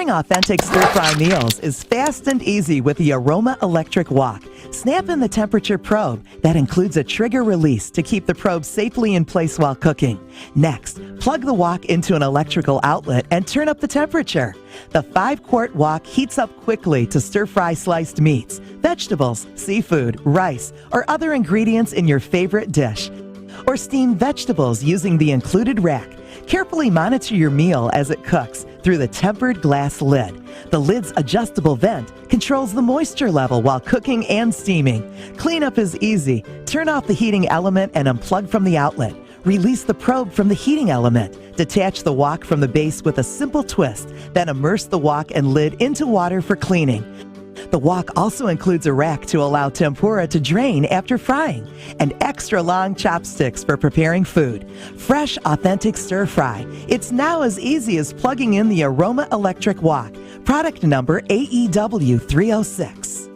Preparing authentic stir-fry meals is fast and easy with the Aroma Electric Wok. Snap in the temperature probe that includes a trigger release to keep the probe safely in place while cooking. Next, plug the wok into an electrical outlet and turn up the temperature. The 5-quart wok heats up quickly to stir-fry sliced meats, vegetables, seafood, rice, or other ingredients in your favorite dish. Or steam vegetables using the included rack. Carefully monitor your meal as it cooks through the tempered glass lid. The lid's adjustable vent controls the moisture level while cooking and steaming. Cleanup is easy. Turn off the heating element and unplug from the outlet. Release the probe from the heating element. Detach the wok from the base with a simple twist. Then immerse the wok and lid into water for cleaning. The wok also includes a rack to allow tempura to drain after frying, and extra long chopsticks for preparing food. Fresh, authentic stir-fry. It's now as easy as plugging in the Aroma Electric Wok. Product number AEW306.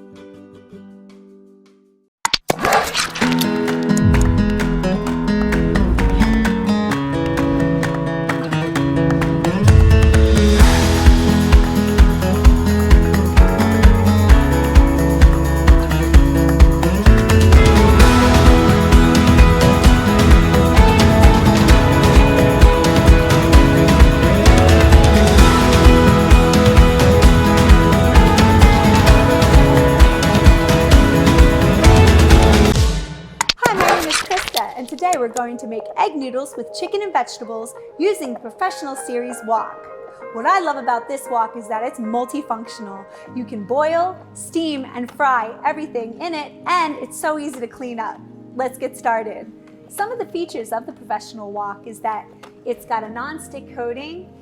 Today we're going to make egg noodles with chicken and vegetables using the Professional Series wok. What I love about this wok is that it's multifunctional. You can boil, steam, and fry everything in it, and it's so easy to clean up. Let's get started. Some of the features of the Professional wok is that it's got a non-stick coating,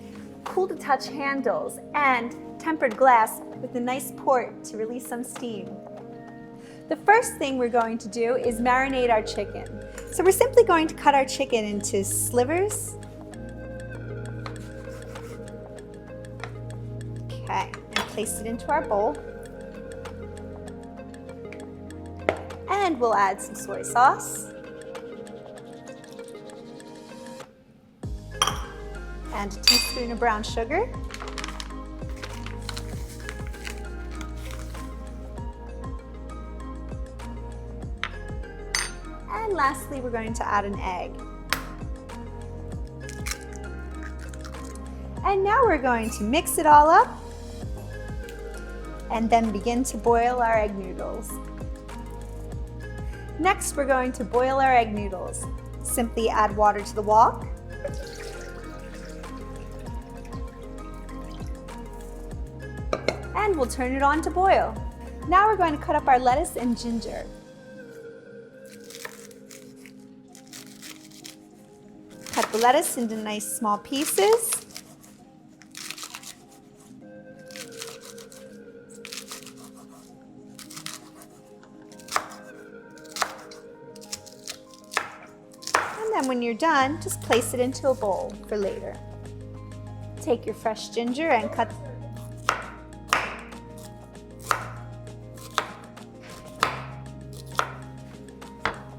cool to touch handles, and tempered glass with a nice port to release some steam. The first thing we're going to do is marinate our chicken. So we're simply going to cut our chicken into slivers. Okay, and place it into our bowl. And we'll add some soy sauce. And a teaspoon of brown sugar. And lastly, we're going to add an egg. And now we're going to mix it all up and then begin to boil our egg noodles. Next, we're going to boil our egg noodles. Simply add water to the wok. And we'll turn it on to boil. Now we're going to cut up our lettuce and ginger. Cut the lettuce into nice small pieces. And then when you're done, just place it into a bowl for later. Take your fresh ginger and cut.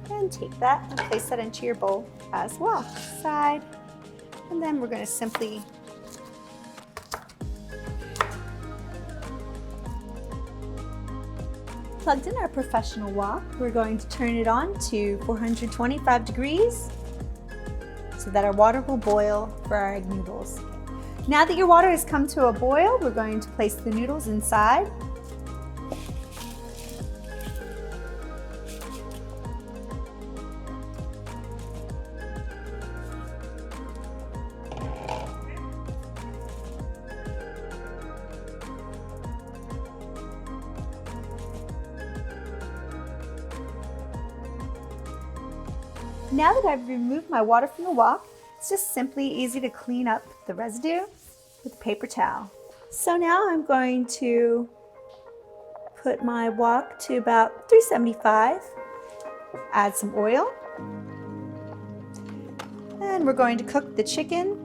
And take that and place that into your bowl as well. Side. And then we're going to simply plugged in our Professional wok. We're going to turn it on to 425 degrees so that our water will boil for our egg noodles. Now that your water has come to a boil, we're going to place the noodles inside. Now that I've removed my water from the wok, it's just simply easy to clean up the residue with a paper towel. So now I'm going to put my wok to about 375, add some oil, and we're going to cook the chicken.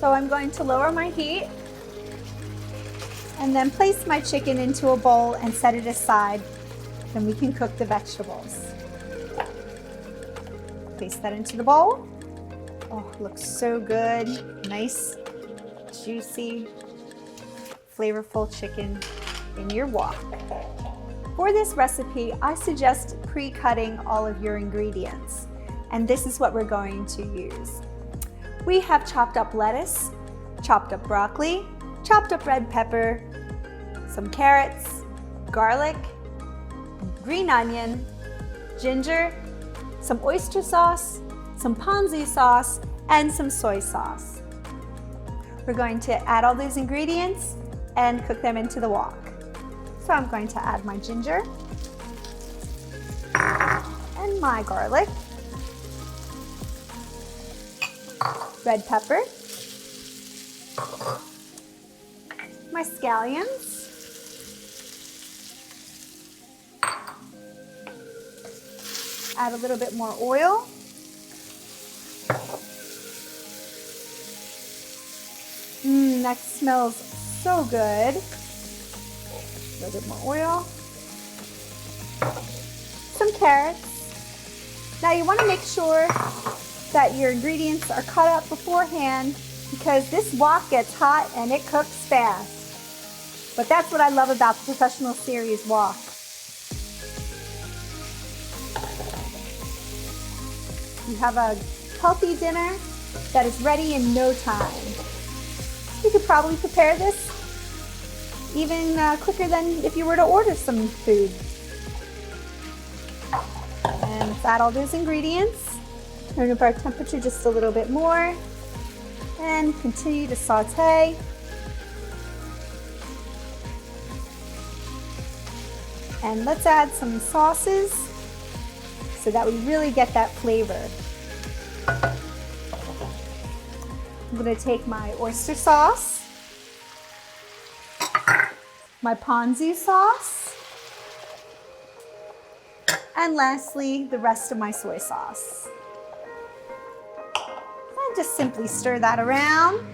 So I'm going to lower my heat and then place my chicken into a bowl and set it aside. Then we can cook the vegetables. Place that into the bowl. Oh, it looks so good. Nice, juicy, flavorful chicken in your wok. For this recipe, I suggest pre-cutting all of your ingredients. And this is what we're going to use. We have chopped up lettuce, chopped up broccoli, chopped up red pepper, some carrots, garlic, green onion, ginger, some oyster sauce, some ponzu sauce, and some soy sauce. We're going to add all these ingredients and cook them into the wok. So I'm going to add my ginger and my garlic, red pepper, my scallions, add a little bit more oil. That smells so good. A little bit more oil. Some carrots. Now you want to make sure that your ingredients are cut up beforehand because this wok gets hot and it cooks fast. But that's what I love about the Professional Series wok. You have a healthy dinner that is ready in no time. You could probably prepare this even quicker than if you were to order some food. And let's add all those ingredients. Turn up our temperature just a little bit more and continue to saute. And let's add some sauces so that we really get that flavor. I'm going to take my oyster sauce, my ponzu sauce, and lastly, the rest of my soy sauce. And just simply stir that around.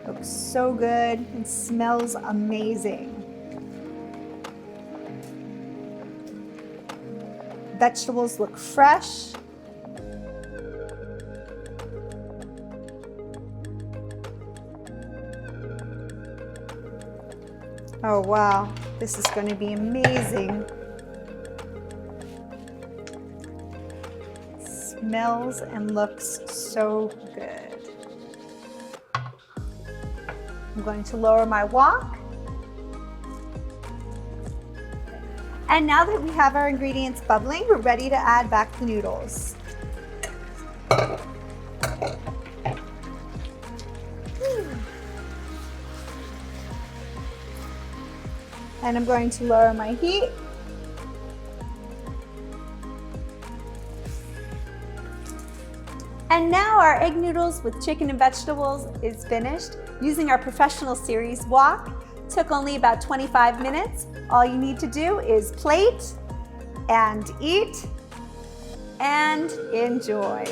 Looks so good and smells amazing. Vegetables look fresh. Oh wow, this is going to be amazing. Smells and looks so good. I'm going to lower my wok. And now that we have our ingredients bubbling, we're ready to add back the noodles. And I'm going to lower my heat. And now our egg noodles with chicken and vegetables is finished using our Professional Series wok. Took only about 25 minutes. All you need to do is plate and eat and enjoy.